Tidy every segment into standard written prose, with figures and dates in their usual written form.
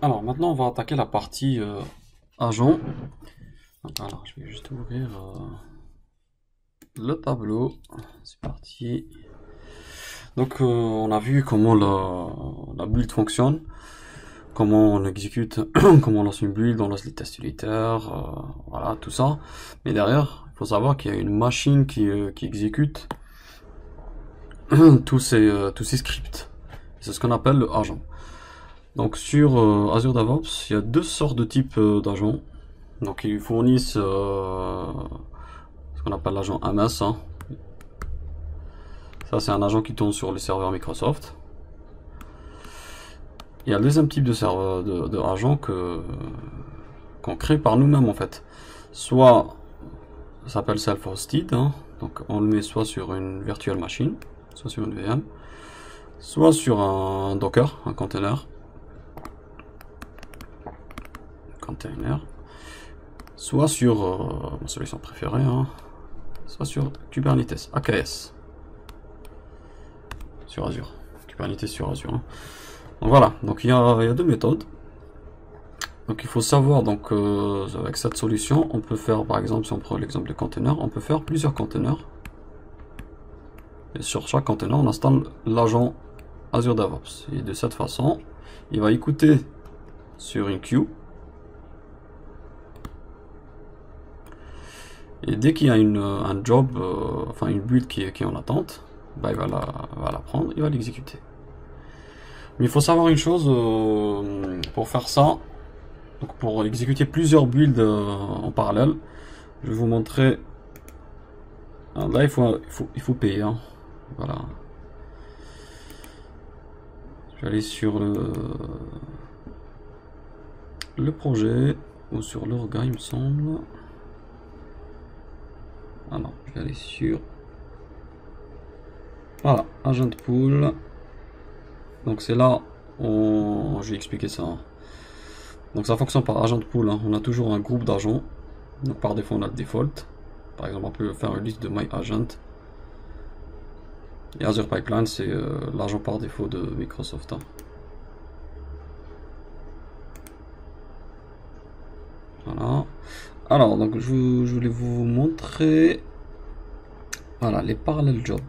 Alors maintenant on va attaquer la partie agent. Alors je vais juste ouvrir le tableau. C'est parti. Donc on a vu comment la build fonctionne, comment on exécute, comment on lance une build, on lance les tests unitaires, voilà tout ça. Mais derrière, il faut savoir qu'il y a une machine qui exécute tous ces scripts. C'est ce qu'on appelle le agent. Donc sur Azure DevOps, il y a deux sortes de types d'agents. Donc ils fournissent ce qu'on appelle l'agent MS, hein. Ça c'est un agent qui tourne sur les serveurs Microsoft. Il y a le deuxième type de serveur de agent qu'on crée par nous-mêmes en fait. Soit ça s'appelle self-hosted, hein. Donc on le met soit sur une virtual machine, soit sur une VM, soit sur un Docker, un container, soit sur ma solution préférée, hein, soit sur Kubernetes, AKS, sur Azure. Kubernetes sur Azure, hein. Donc voilà, donc il y a deux méthodes. Donc il faut savoir, donc avec cette solution, on peut faire, par exemple, si on prend l'exemple de container, on peut faire plusieurs containers. Et sur chaque container, on installe l'agent Azure DevOps. Et de cette façon, il va écouter sur une queue. Et dès qu'il y a un job, enfin une build qui est en attente, bah, il va la prendre, il va l'exécuter. Mais il faut savoir une chose, pour faire ça, donc pour exécuter plusieurs builds en parallèle, je vais vous montrer. Alors là, il faut payer, hein. Voilà. Je vais aller sur le projet, ou sur l'orga, il me semble. Ah non, je vais aller sur... Voilà, agent pool. Donc c'est là, je vais expliquer ça, hein. Donc ça fonctionne par agent pool, hein. On a toujours un groupe d'agents. Donc par défaut, on a le default. Par exemple, on peut faire une liste de my agent. Et Azure Pipeline, c'est l'agent par défaut de Microsoft, hein. Voilà. Alors, donc je voulais vous montrer, voilà, les parallèles jobs.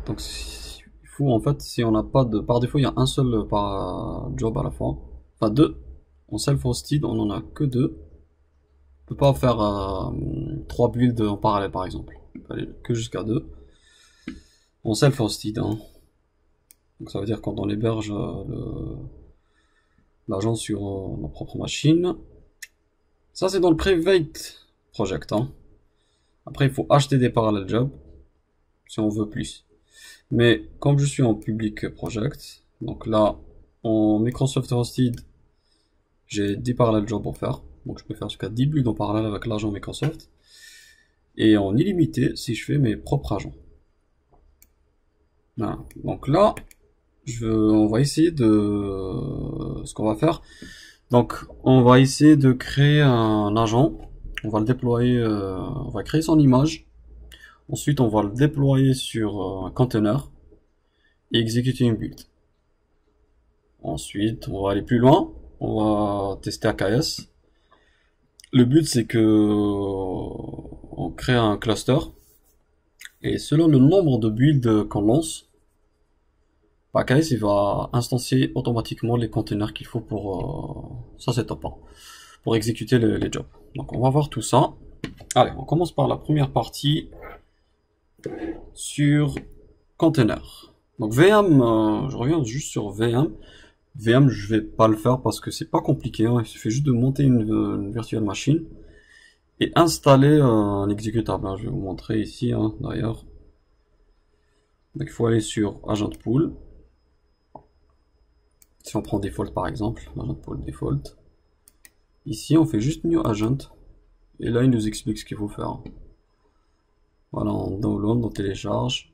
Donc il faut en fait, si on n'a pas de, par défaut, il y a un seul par job à la fois, enfin deux. En self-hosted, on en a que deux. On peut pas faire trois builds en parallèle par exemple. On peut aller que jusqu'à deux. En self-hosted, hein. Donc ça veut dire quand on héberge l'agent sur nos propres machines. Ça c'est dans le private project, hein. Après il faut acheter des parallèles jobs si on veut plus. Mais comme je suis en public project, donc là en Microsoft Hosted, j'ai 10 parallèles jobs à faire. Donc je peux faire jusqu'à 10 builds en parallèle avec l'agent Microsoft. Et en illimité si je fais mes propres agents. Voilà. Donc là, on va essayer de... Ce qu'on va faire. Donc on va essayer de créer un agent. On va le déployer, on va créer son image. Ensuite on va le déployer sur un container. Et exécuter une build. Ensuite on va aller plus loin. On va tester AKS. Le but c'est que on crée un cluster et selon le nombre de builds qu'on lance, AKS il va instancier automatiquement les containers qu'il faut pour ça c'est top, hein, pour exécuter les jobs. Donc on va voir tout ça. Allez, on commence par la première partie sur container. Donc VM, je reviens juste sur VM. VM, je vais pas le faire parce que c'est pas compliqué, hein. Il suffit juste de monter une virtual machine et installer un exécutable, hein. Je vais vous montrer ici, hein, d'ailleurs. Donc il faut aller sur agent pool. Si on prend default par exemple, agent pool default. Ici on fait juste new agent et là il nous explique ce qu'il faut faire. Voilà, on download, on télécharge,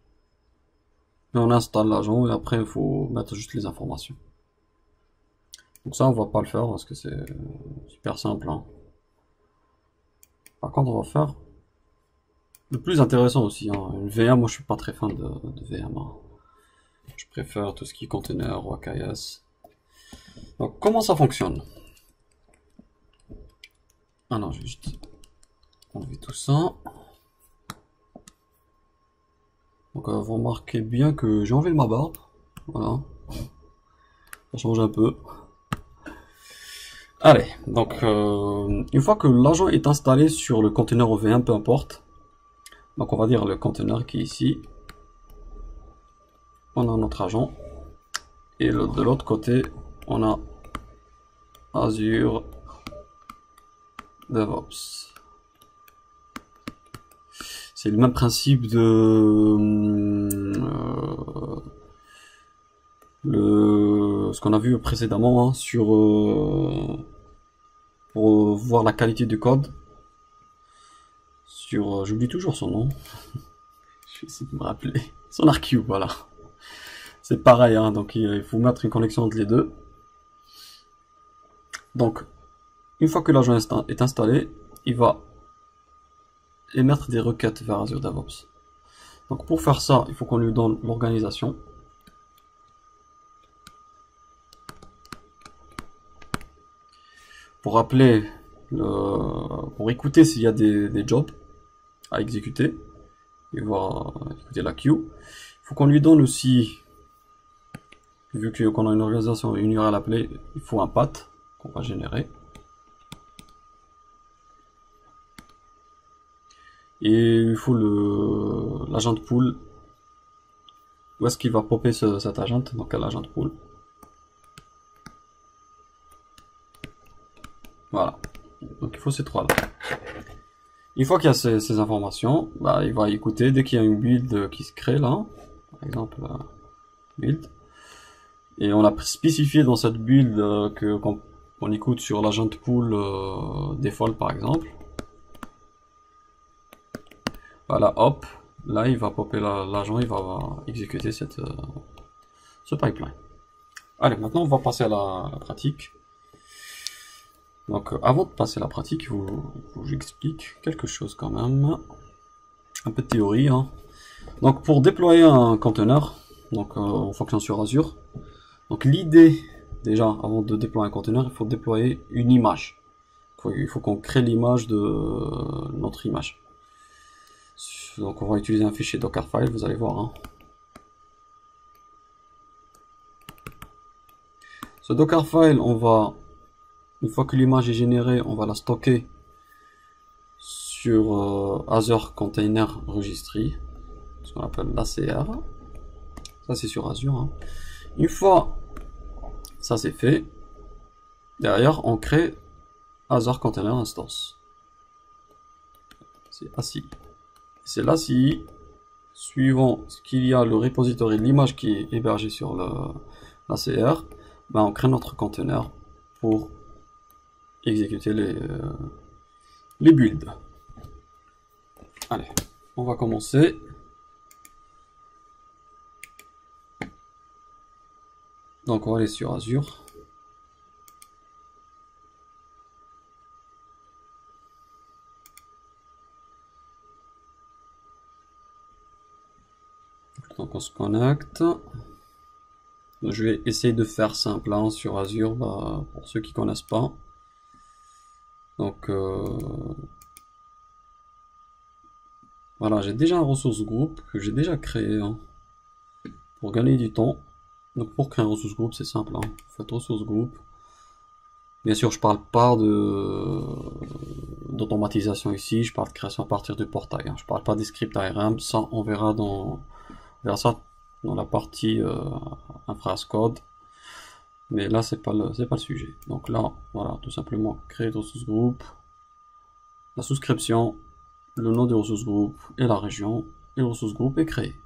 et on installe l'agent et après il faut mettre juste les informations. Donc ça on va pas le faire parce que c'est super simple, hein. Par contre on va faire le plus intéressant aussi, hein, une VM. Moi je suis pas très fan de VM, hein. préfère tout ce qui est conteneur ou AKS. Donc, comment ça fonctionne? Ah non, je vais juste enlever tout ça. Donc, vous remarquez bien que j'ai enlevé ma barbe. Voilà. Ça change un peu. Allez, donc, une fois que l'agent est installé sur le conteneur OV1, peu importe. Donc, on va dire le conteneur qui est ici. On a notre agent. Et de l'autre côté, on a Azure DevOps. C'est le même principe de ce qu'on a vu précédemment hein, sur pour voir la qualité du code. Sur j'oublie toujours son nom. Je vais essayer de me rappeler. SonarQube, voilà. C'est pareil, hein, donc il faut mettre une connexion entre les deux. Donc, une fois que l'agent est installé, il va émettre des requêtes vers Azure DevOps. Donc pour faire ça, il faut qu'on lui donne l'organisation. Pour appeler, pour écouter s'il y a des jobs à exécuter, et voir écouter la queue. Il faut qu'on lui donne aussi, vu qu'on a une organisation et une URL appelée, il faut un path qu'on va générer. Et il faut l'agent pool. Où est-ce qu'il va popper cet agent? Donc à l'agent pool. Voilà. Donc il faut ces trois là. Une fois qu'il y a ces informations, bah, il va écouter dès qu'il y a une build qui se crée là. Par exemple, build. Et on a spécifié dans cette build que quand on écoute sur l'agent pool default par exemple. Voilà, hop, là il va popper l'agent, il va exécuter ce pipeline. Allez, maintenant on va passer à la pratique. Donc avant de passer à la pratique, j'explique quelque chose quand même. Un peu de théorie. Hein. Donc pour déployer un conteneur, donc on fonctionne sur Azure. Donc l'idée, déjà, avant de déployer un conteneur, il faut déployer une image. Il faut qu'on crée l'image de notre image. Donc on va utiliser un fichier Dockerfile, vous allez voir. Hein. Ce Dockerfile, une fois que l'image est générée, on va la stocker sur Azure Container Registry, ce qu'on appelle l'ACR. Ça c'est sur Azure. Hein. Une fois ça c'est fait, derrière on crée Azure Container Instance. C'est ACI. C'est l'ACI, suivant ce qu'il y a le repository de l'image qui est hébergé sur l'ACR, ben on crée notre conteneur pour exécuter les builds. Allez, on va commencer. Donc on va aller sur Azure. Donc on se connecte. Je vais essayer de faire simple hein, sur Azure bah, pour ceux qui connaissent pas. Donc voilà, j'ai déjà un ressource groupe que j'ai déjà créé hein, pour gagner du temps. Donc pour créer un ressource groupe, c'est simple. Hein. Vous faites ressource groupe. Bien sûr, je parle pas d'automatisation ici. Je parle de création à partir du portail. Hein. Je parle pas des scripts ARM. Ça, on verra ça dans la partie infra-as-code. Mais là, c'est pas le sujet. Donc là, voilà, tout simplement créer de ressources groupe, la souscription, le nom des ressources groupe et la région, et le ressource groupe est créé.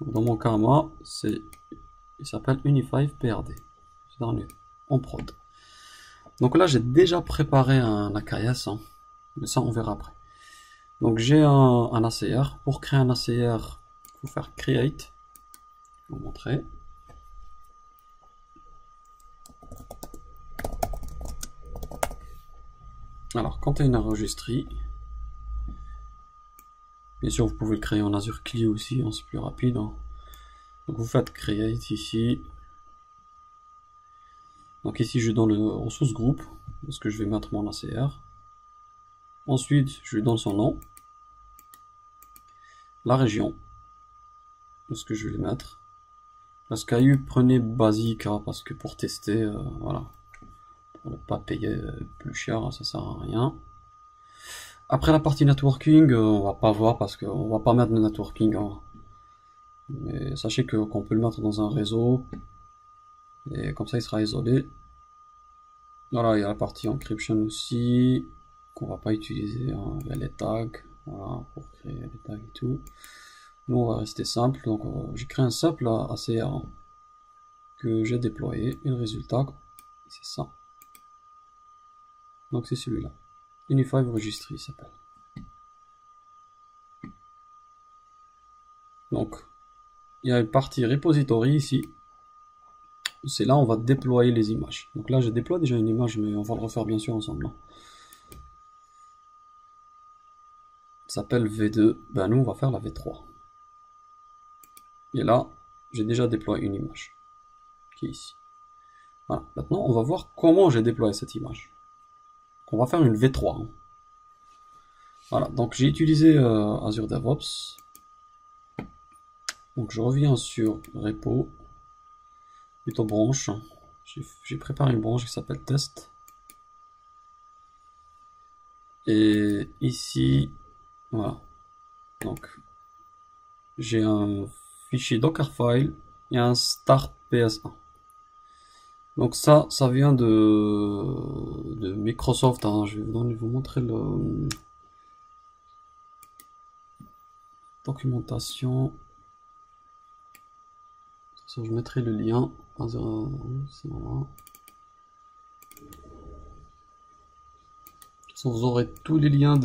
Donc, dans mon cas, moi, il s'appelle Uni5 PRD. C'est en prod. Donc là, j'ai déjà préparé un AKS, hein, mais ça, on verra après. Donc j'ai un ACR. Pour créer un ACR, il faut faire create. Je vais vous montrer. Alors, container registry. Bien sûr, vous pouvez le créer en Azure CLI aussi, hein, c'est plus rapide. Hein. Donc vous faites create ici. Donc ici je donne le ressource groupe, parce que je vais mettre mon ACR. Ensuite je lui donne son nom, la région, parce que je vais le mettre. La SKU prenez basique, hein, parce que pour tester, voilà, pour ne pas payer plus cher, ça sert à rien. Après la partie networking, on va pas voir parce qu'on va pas mettre le networking, hein. Mais sachez qu'on peut le mettre dans un réseau et comme ça il sera isolé. Voilà, il y a la partie encryption aussi qu'on va pas utiliser, hein. Il y a les tags, voilà, pour créer les tags et tout. Nous on va rester simple, donc j'ai créé un simple ACR que j'ai déployé et le résultat c'est ça. Donc c'est celui-là. Unify Registry s'appelle. Donc il y a une partie repository ici. C'est là où on va déployer les images. Donc là je déploie déjà une image, mais on va le refaire bien sûr ensemble, hein. Ça s'appelle V2. Ben nous on va faire la V3. Et là j'ai déjà déployé une image qui est ici. Voilà. Maintenant on va voir comment j'ai déployé cette image. On va faire une V3, hein. Voilà, donc j'ai utilisé Azure DevOps. Donc je reviens sur repo, plutôt branche. J'ai préparé une branche qui s'appelle test. Et ici, voilà. Donc j'ai un fichier Dockerfile et un start PS1. Donc ça vient de Microsoft, hein. Je vais vous montrer le documentation. Ça, je mettrai le lien. Voilà. Vous aurez tous les liens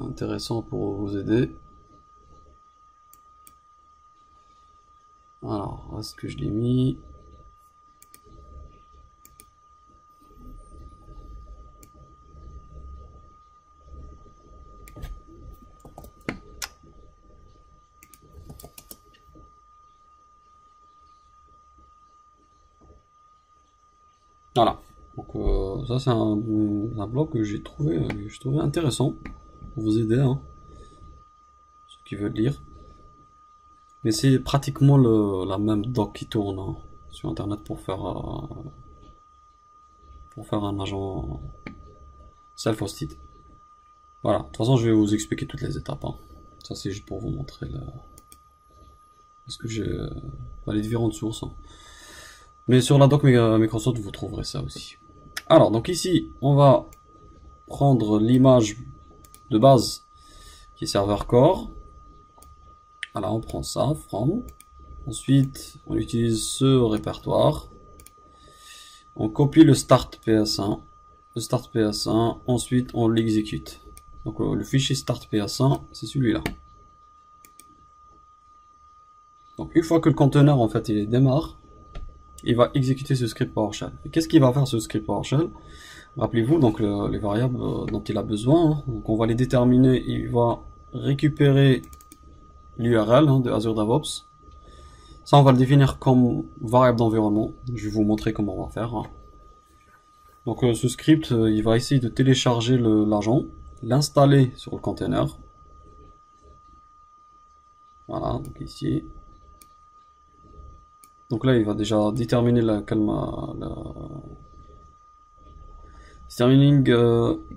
intéressants pour vous aider. Alors, est-ce que je l'ai mis? Voilà. Donc ça c'est un blog que j'ai trouvé, intéressant pour vous aider, hein, ceux qui veulent lire. Mais c'est pratiquement la même doc qui tourne, hein, sur internet pour faire un agent self-hosted. Voilà, de toute façon je vais vous expliquer toutes les étapes, hein. Ça c'est juste pour vous montrer parce que j'ai les différentes sources, hein. Mais sur la doc Microsoft vous trouverez ça aussi. Alors donc ici on va prendre l'image de base qui est serveur core. Voilà, on prend ça, from. Ensuite, on utilise ce répertoire. On copie le start PS1. Le start PS1. Ensuite, on l'exécute. Donc, le fichier start PS1, c'est celui-là. Donc, une fois que le conteneur, en fait, il démarre, il va exécuter ce script PowerShell. Et qu'est-ce qu'il va faire, ce script PowerShell? Rappelez-vous, donc, les variables dont il a besoin, hein. Donc, on va les déterminer. Il va récupérer l'URL, hein, de Azure DevOps. Ça, on va le définir comme variable d'environnement. Je vais vous montrer comment on va faire, hein. Donc ce script, il va essayer de télécharger l'agent, l'installer sur le container. Voilà, donc ici. Donc là, il va déjà déterminer Determining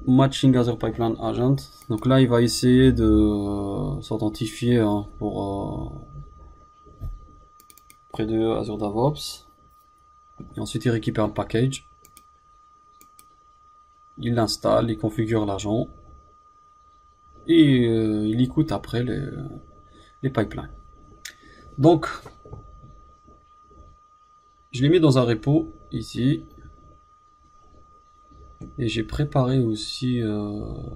Matching Azure Pipeline Agent. Donc là, il va essayer de s'authentifier, hein, près de Azure DevOps. Et ensuite, il récupère le package. Il l'installe, il configure l'agent. Et il écoute après les pipelines. Donc, je l'ai mis dans un repo, ici. Et j'ai préparé aussi alors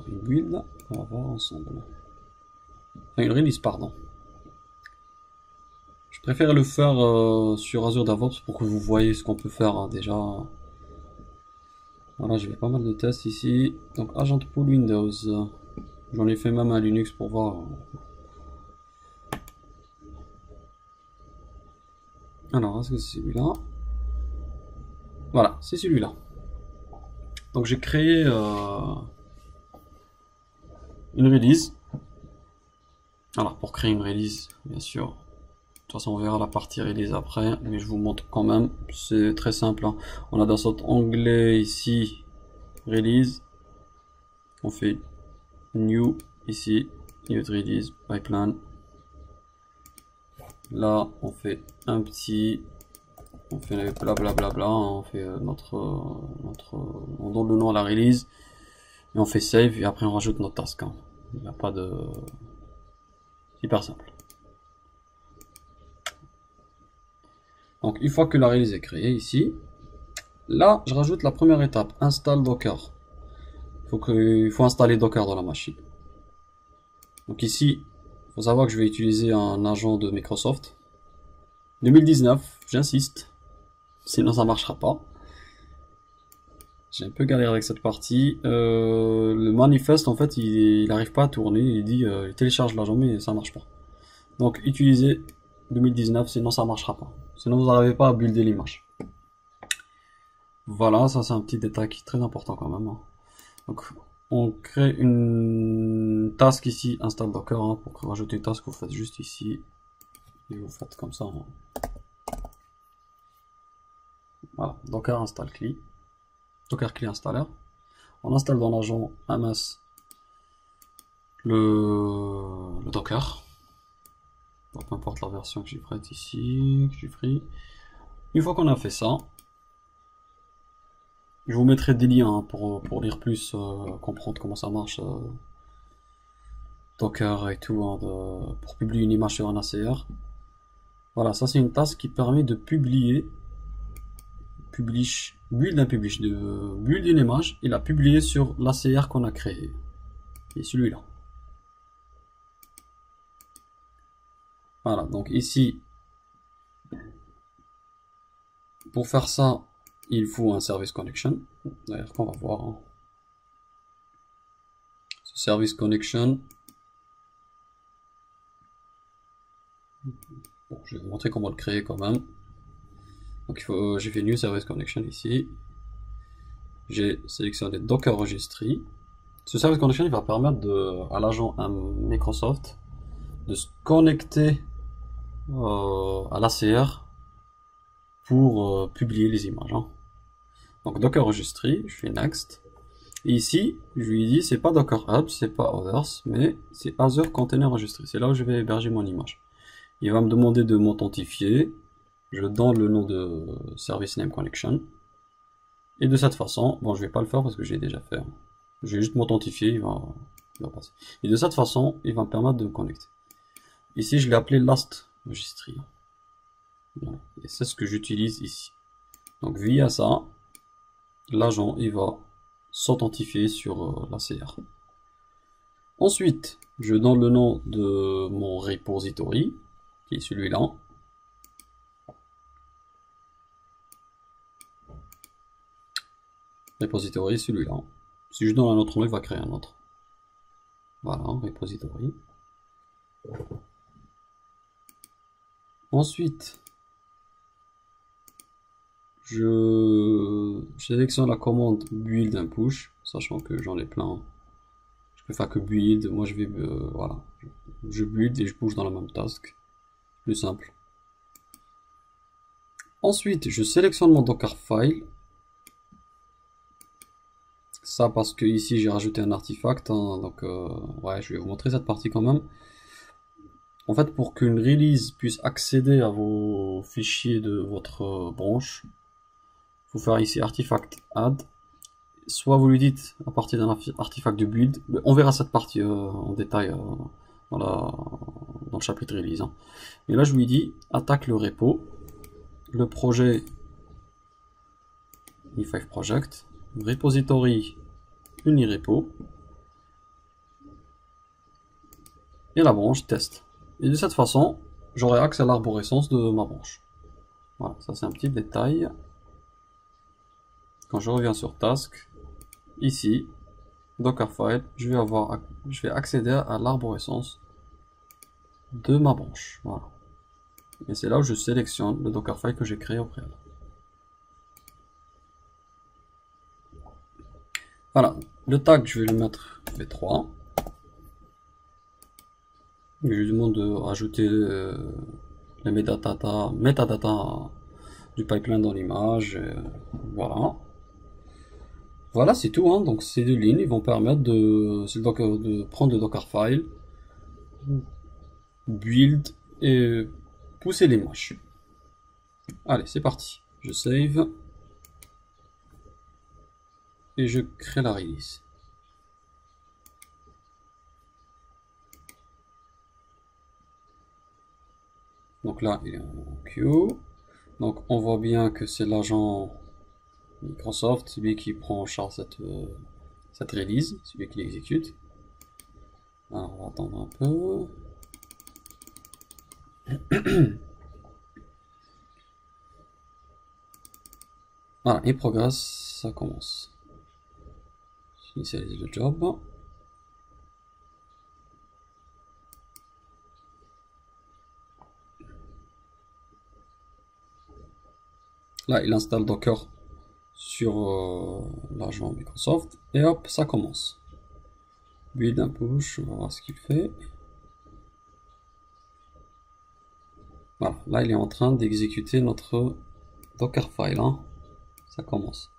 une build, on va voir ensemble. Enfin, une release, pardon. Je préfère le faire sur Azure DevOps pour que vous voyez ce qu'on peut faire, hein, déjà. Voilà, j'ai fait pas mal de tests ici. Donc Agent Pool Windows. J'en ai fait même un Linux pour voir Alors, est-ce que c'est celui-là? Voilà, c'est celui-là. Donc j'ai créé une release. Alors pour créer une release, bien sûr, de toute façon on verra la partie release après, mais je vous montre quand même, c'est très simple. Hein. On a dans cet onglet ici, release, on fait new, ici, new release, pipeline. Là on fait un petit, on fait blablabla, on fait on donne le nom à la release, et on fait save, et après on rajoute notre task. Hein. Il n'y a pas de... hyper simple. Donc une fois que la release est créée ici, là je rajoute la première étape, install Docker. Il faut installer Docker dans la machine. Donc ici, il faut savoir que je vais utiliser un agent de Microsoft. 2019, j'insiste, sinon ça marchera pas. J'ai un peu galéré avec cette partie. Le manifeste en fait il n'arrive pas à tourner, il dit il télécharge l'agent mais ça marche pas. Donc utilisez 2019, sinon ça marchera pas. Sinon vous n'arrivez pas à builder l'image. Voilà, ça c'est un petit détail qui est très important quand même. Hein. Donc on crée une task ici, install Docker. Hein, pour rajouter une task, vous faites juste ici. Et vous faites comme ça. Hein. Voilà, Docker install CLI. Docker CLI installer. On installe dans l'agent MS le Docker. Donc, peu importe la version que j'ai prête ici, que j'ai pris. Une fois qu'on a fait ça, je vous mettrai des liens hein, pour lire plus, comprendre comment ça marche, Docker et tout, hein, pour publier une image sur un ACR. Voilà, ça c'est une task qui permet de publier, build une image et la publier sur l'ACR qu'on a créé. Et celui-là. Voilà, donc ici, pour faire ça, il faut un service connection. D'ailleurs, qu'on va voir. Hein. Ce service connection. Bon, je vais vous montrer comment le créer quand même. Donc j'ai fait New Service Connection ici. J'ai sélectionné Docker Registry. Ce Service Connection il va permettre à l'agent Microsoft de se connecter à l'ACR pour publier les images. Hein. Donc Docker Registry, je fais Next. Et ici, je lui dis c'est pas Docker Hub, c'est pas Others, mais c'est Other Container Registry. C'est là où je vais héberger mon image. Il va me demander de m'authentifier. Je donne le nom de Service Name Connection. Et de cette façon, bon je vais pas le faire parce que j'ai déjà fait. Je vais juste m'authentifier, il va passer. Et de cette façon, il va me permettre de me connecter. Ici, je l'ai appelé Last Registry. Voilà. Et c'est ce que j'utilise ici. Donc via ça, l'agent il va s'authentifier sur l'ACR. Ensuite, je donne le nom de mon repository, qui est celui-là. Repository, celui-là. Si je donne un autre nom, il va créer un autre. Voilà, repository. Ensuite, je sélectionne la commande build and push, sachant que j'en ai plein. Je peux faire que build. Moi, je vais, voilà, je build et je push dans la même task. Plus simple. Ensuite, je sélectionne mon Docker file. Ça parce que ici j'ai rajouté un artefact, hein, donc ouais, je vais vous montrer cette partie quand même. En fait, pour qu'une release puisse accéder à vos fichiers de votre branche, il faut faire ici artefact add. Soit vous lui dites à partir d'un artefact de build, on verra cette partie en détail dans le chapitre release. Hein. Mais là, je lui dis attaque le repo, le projet E5 project, repository unirepo et la branche test. Et de cette façon, j'aurai accès à l'arborescence de ma branche. Voilà, ça c'est un petit détail. Quand je reviens sur task, ici, Dockerfile, je vais accéder à l'arborescence de ma branche. Voilà. Et c'est là où je sélectionne le Dockerfile que j'ai créé au préalable. Voilà, le tag, je vais le mettre v3. Je lui demande de rajouter les metadata du pipeline dans l'image. Voilà. Voilà, c'est tout. Hein. Donc ces deux lignes, ils vont permettre de prendre le Dockerfile, build et pousser l'image. Allez, c'est parti. Je save. Et je crée la release. Donc là, il est en queue. Donc on voit bien que c'est l'agent Microsoft, c'est lui qui prend en charge cette release, c'est lui qui l'exécute. Alors on va attendre un peu. Voilà, et progress, ça commence. J'initialise le job. Là, il installe Docker sur l'agent Microsoft. Et hop, ça commence. Build un push, on va voir ce qu'il fait. Voilà, là, il est en train d'exécuter notre Dockerfile. Hein. Ça commence.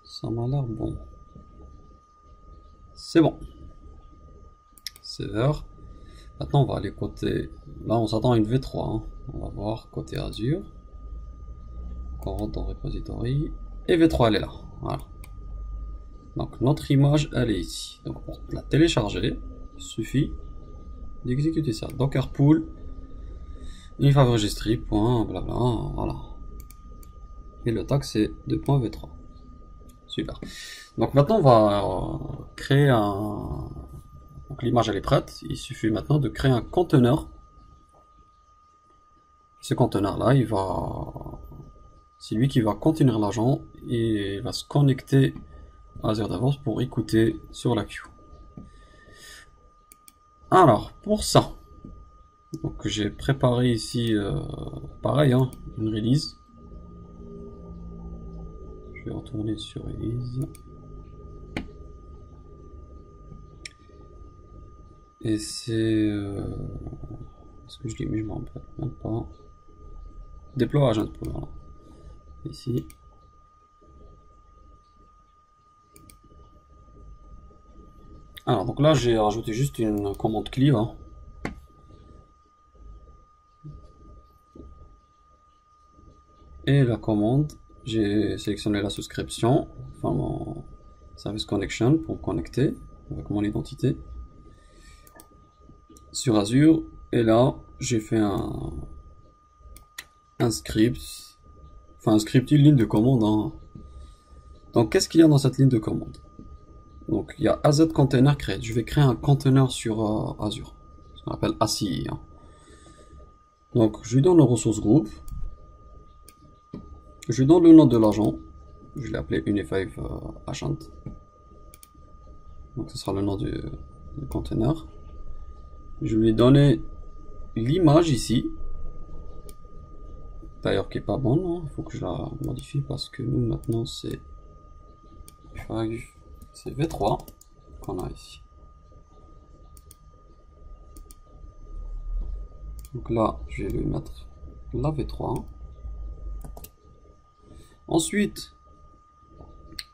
Ça m'a l'air bon. C'est bon. Server. Maintenant, on va aller côté... Là, on s'attend à une V3. Hein. On va voir côté Azure. On rentre dans repository. Et V3, elle est là. Voilà. Donc, notre image, elle est ici. Donc, pour la télécharger, il suffit d'exécuter ça. Docker pool. Infave registry. Blabla. Voilà. Et le tag, c'est 2.v3. Super. Donc maintenant on va créer un... Donc l'image elle est prête, il suffit maintenant de créer un conteneur. Ce conteneur là, c'est lui qui va contenir l'agent et il va se connecter à Azure DevOps pour écouter sur la queue. Alors pour ça, donc j'ai préparé ici pareil, hein, une release. Je vais retourner sur release. Et c'est... Est-ce que je l'ai mis? Je me rappelle même pas. Déploie agent pool, voilà. Ici. Alors, donc là, j'ai rajouté juste une commande cleave. Hein. Et la commande, j'ai sélectionné la souscription, enfin mon service connection pour me connecter avec mon identité sur Azure. Et là, j'ai fait un script, enfin un script, une ligne de commande. Hein. Donc, qu'est-ce qu'il y a dans cette ligne de commande? Donc, il y a AZ container create. Je vais créer un container sur Azure, ce qu'on appelle ACI. Hein. Donc, je lui donne le ressource group. Je lui donne le nom de l'agent. Je l'ai appelé Unifive Agent. Donc, ce sera le nom du container. Je lui ai donné l'image ici. D'ailleurs, qui est pas bonne. Hein. Il faut que je la modifie parce que nous, maintenant, c'est V3 qu'on a ici. Donc là, je vais lui mettre la V3. Ensuite,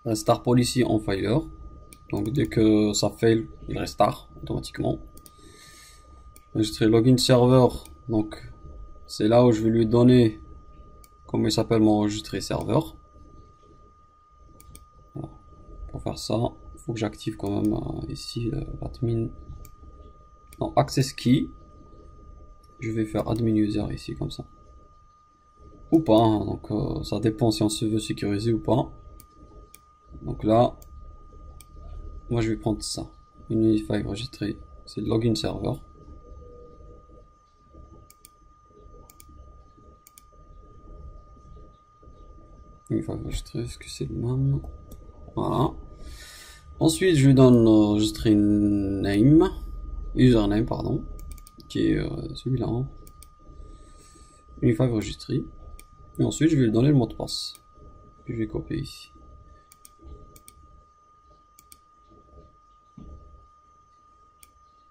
restart policy en failure. Donc dès que ça fail, il restart automatiquement. Enregistrer login server. Donc c'est là où je vais lui donner comment il s'appelle mon enregistré serveur. Voilà. Pour faire ça, il faut que j'active quand même ici l'admin. Non, access key. Je vais faire admin user ici comme ça. Ou pas, hein. Donc ça dépend si on se veut sécuriser ou pas. Donc là, moi je vais prendre ça. Unify Registry, c'est le login server. Unify Registry, est-ce que c'est le même? Voilà. Ensuite, je lui donne registry name, username, pardon, qui est celui-là. Hein. Unify Registry. Et ensuite, je vais lui donner le mot de passe. Puis je vais copier ici.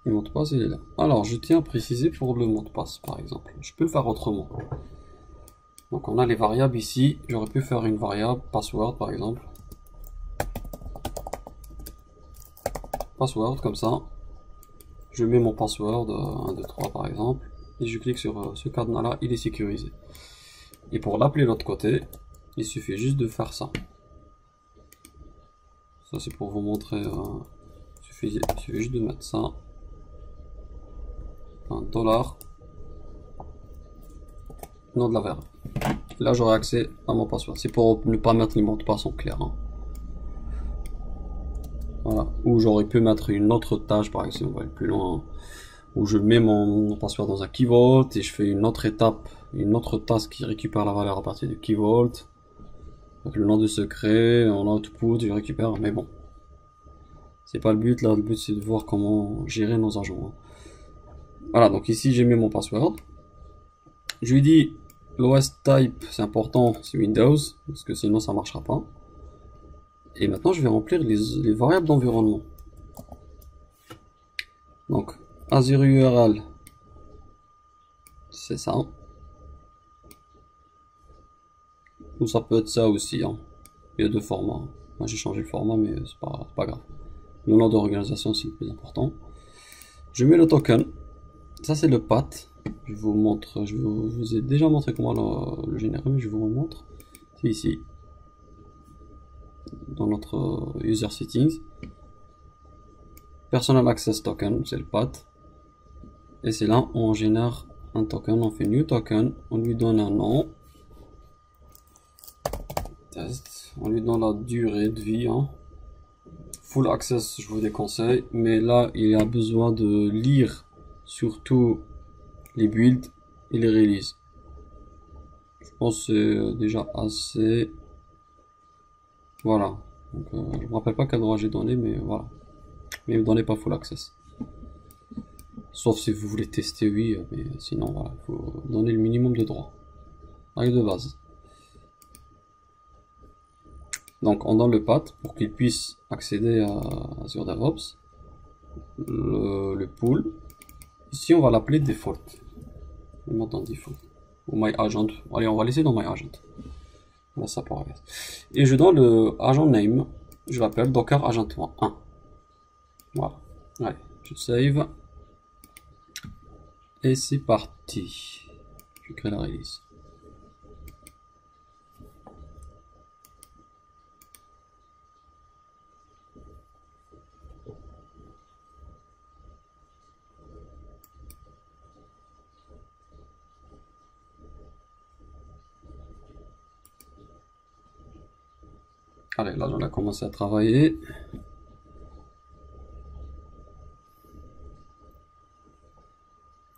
Le mot de passe, il est là. Alors, je tiens à préciser pour le mot de passe, par exemple. Je peux le faire autrement. Donc, on a les variables ici. J'aurais pu faire une variable password, par exemple. Password, comme ça. Je mets mon password 1, 2, 3, par exemple. Et je clique sur ce cadenas-là, il est sécurisé. Et pour l'appeler de l'autre côté, il suffit juste de faire ça. Ça, c'est pour vous montrer. Il suffit juste de mettre ça. $, nom de la variable. Là, j'aurai accès à mon password. C'est pour ne pas mettre les mots de passe en clair. Hein. Voilà. Ou j'aurais pu mettre une autre tâche, par exemple, si on va aller plus loin, où je mets mon password dans un key vault et je fais une autre étape, une autre task qui récupère la valeur à partir du key vault. Avec le nom de secret, en output, je récupère, mais bon. C'est pas le but, là, le but c'est de voir comment gérer nos agents. Hein. Voilà, donc ici j'ai mis mon password. Je lui dis l'OS type, c'est important, c'est Windows, parce que sinon ça marchera pas. Et maintenant je vais remplir les variables d'environnement. Donc Azure URL, c'est ça. Ou ça peut être ça aussi. Hein. Il y a deux formats. Moi j'ai changé le format, mais c'est pas grave. Le nom d'organisation c'est le plus important. Je mets le token. Ça c'est le path. Je vous montre. Je vous ai déjà montré comment le générer, mais je vous remontre. C'est ici. Dans notre user settings. Personal access token, c'est le path. Et c'est là où on génère un token. On fait new token. On lui donne un nom. Test. On lui donne la durée de vie. Hein. Full access, je vous déconseille. Mais là, il a besoin de lire surtout les builds et les releases. Je pense que c'est déjà assez. Voilà. Donc, je me rappelle pas quel droit j'ai donné, mais voilà. Mais ne donnez pas full access. Sauf si vous voulez tester, oui, mais sinon, voilà, il faut donner le minimum de droits. Règle de base. Donc, on donne le path pour qu'il puisse accéder à Azure DevOps. Le pool. Ici, on va l'appeler default. On va dans default. Ou my agent. Allez, on va laisser dans my agent. Là, ça paraît. Et je donne le agent name. Je l'appelle Docker Agent 1. Voilà. Allez, je save. Et c'est parti. Je crée la release. Allez, là, on a commencé à travailler.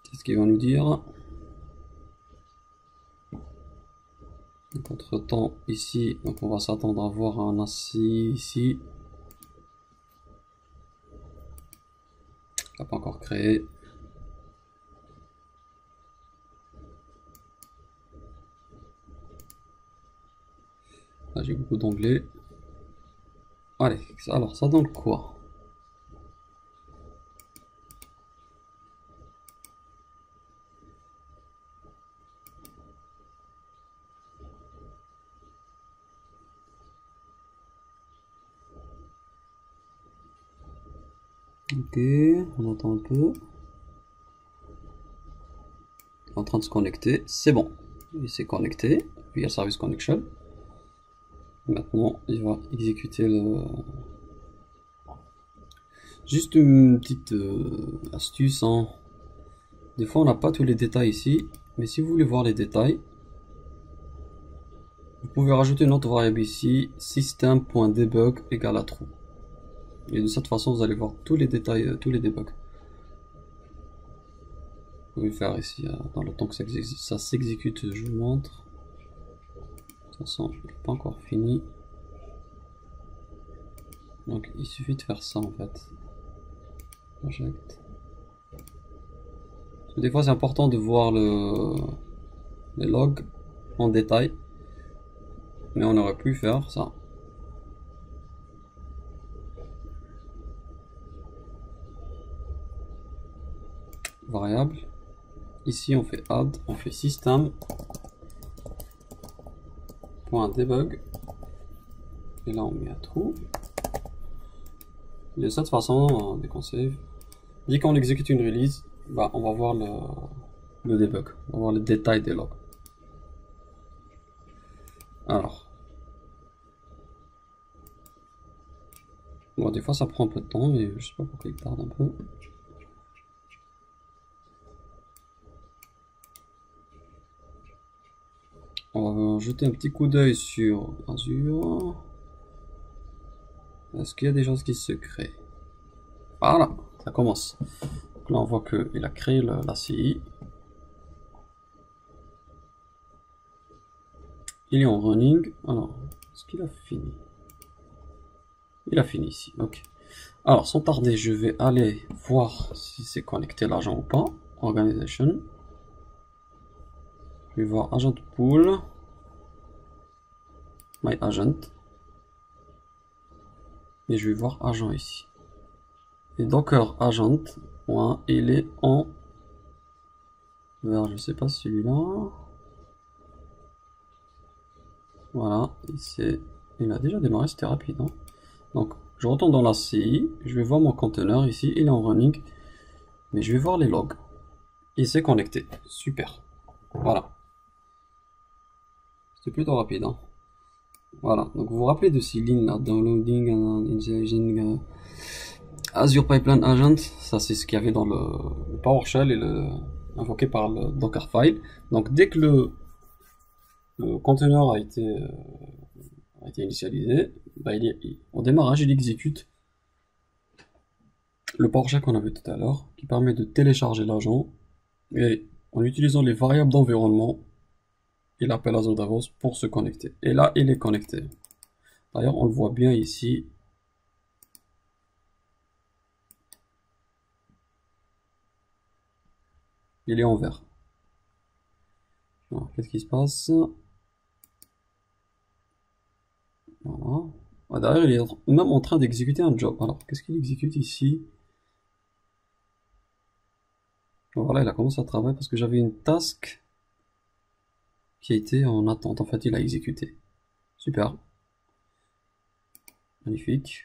Qu'est-ce qu'il va nous dire? Entre temps, ici, donc on va s'attendre à voir un assis ici. Il n'a pas encore créé. Là, j'ai beaucoup d'onglets. Allez, alors ça donne quoi? Ok, on attend un peu. En train de se connecter, c'est bon. Il s'est connecté via Service Connection. Maintenant, il va exécuter le. Juste une petite astuce. Hein. Des fois, on n'a pas tous les détails ici, mais si vous voulez voir les détails, vous pouvez rajouter une autre variable ici, system.debug égale à true. Et de cette façon, vous allez voir tous les détails, tous les debugs. Vous pouvez faire ici, dans le temps que ça s'exécute, je vous montre. De toute façon, il n'est pas encore fini. Donc il suffit de faire ça en fait. Project. Des fois c'est important de voir les logs en détail. Mais on aurait pu faire ça. Variable. Ici on fait add, on fait system.debug. Et là on met à true. De cette façon, dès qu'on save, dès qu'on exécute une release, bah, on va voir le debug, on va voir les détails des logs. Alors, bon, des fois ça prend un peu de temps, mais je sais pas pourquoi il tarde un peu. On va jeter un petit coup d'œil sur Azure. Est-ce qu'il y a des choses qui se créent? Voilà, ça commence. Donc là on voit qu'il a créé la CI. Il est en running. Alors, est-ce qu'il a fini? Il a fini ici, ok. Alors, sans tarder, je vais aller voir si c'est connecté l'agent ou pas. Organization. Je vais voir agent pool. My agent. Et je vais voir agent ici. Et docker agent, il est en vert, je sais pas celui-là. Voilà, il a déjà démarré, c'était rapide. Hein. Donc, je retourne dans la CI, je vais voir mon conteneur ici, il est en running. Mais je vais voir les logs. Il s'est connecté, super. Voilà. C'était plutôt rapide. Hein. Voilà, donc vous vous rappelez de ces lignes là, downloading and initializing Azure Pipeline Agent, ça c'est ce qu'il y avait dans le PowerShell et invoqué par le Dockerfile. Donc dès que le conteneur a été initialisé, bah, au démarrage il exécute le PowerShell qu'on avait tout à l'heure, qui permet de télécharger l'agent, et en utilisant les variables d'environnement, il appelle Azure DevOps pour se connecter. Et là, il est connecté. D'ailleurs, on le voit bien ici. Il est en vert. Alors, qu'est-ce qui se passe? Voilà. Ah, derrière, il est même en train d'exécuter un job. Alors, qu'est-ce qu'il exécute ici? Voilà, il a commencé à travailler parce que j'avais une task qui a été en attente. En fait, il a exécuté. Super. Magnifique.